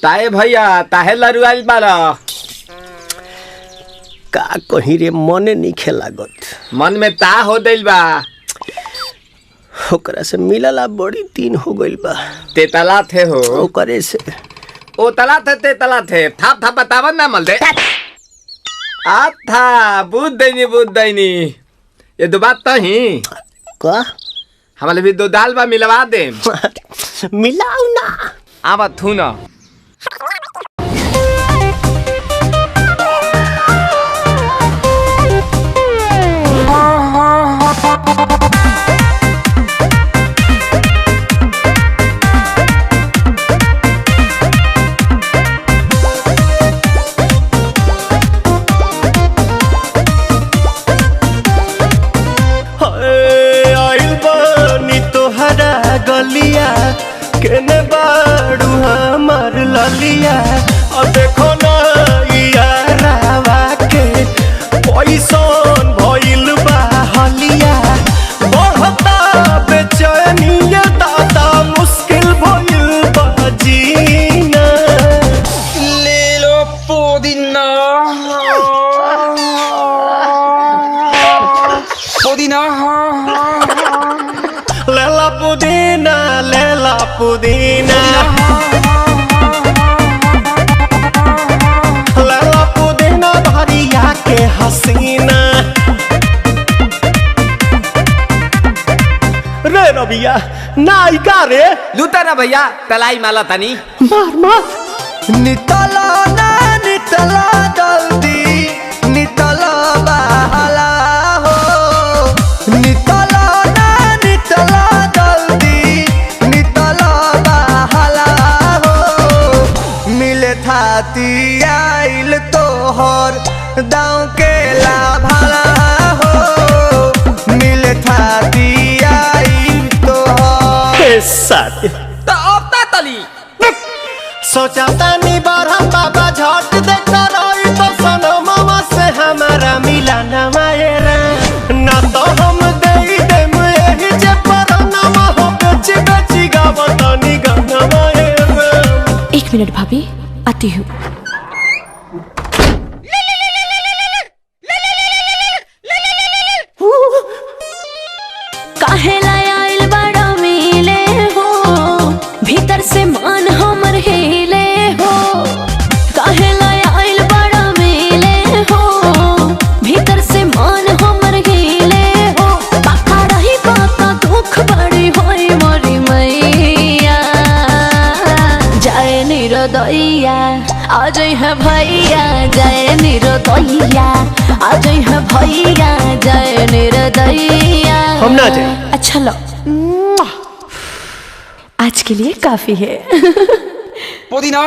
ताए भैया ताहे लरुआल बारा का कहीं रे मने नहीं लागत। मन में ता हो दिल बा ओकरा से मिलला बड़ी दिन हो गइल बा। ते तला थे हो ओकरे से ओ तला थे ते तला थे थाप थाप बतावन ना मल दे आ था बुद्ध दैनी ये दो बात तो ही का हमारे भी दो दाल बा मिलवा दे मिलाऊ ना आवा थू ना गलिया केने बाड़ू हमार ललिया और देखो ना यारावा के पैसन भइल बा हलिया बढ़ता बेचैनिया दादा मुश्किल भइल बा जीना ले लो पुदीना लेला पुदीना लेला पुदीना लेला पुदीना भरिया के हसीना रे रबिया नायिका रे लूटा ना भैया तलाई माला तनी मार मार नितला ना नितला जल्दी नितला बहला हो नितला आइल तोहर दाँव के लाभाला हो मिले थाती आइल तोहर साथ तो अब ता तली सोचा तानी बरहम बाबा झट देखता रही तो सनो मामा से हमारा मिला न मायरा ना तो हम दे देम यही जे परनामा हो बेची बेची गावतानी गाना मायरा। 1 मिनट भाभी आती हूँ। काहे लायल बड़ा मिले हो भीतर से मन हमर हिले हो काहे लायल बड़ा मिले हो भीतर से मन हमर हिले हो बाका रही बाका दुख बड़ी होई मोरी मैया जाए निरोदैया आज है भैया जय निरोदैया आज है भैया जय निरोदैया हम ना जाए। अच्छा लो आज के लिए काफी है पुदीना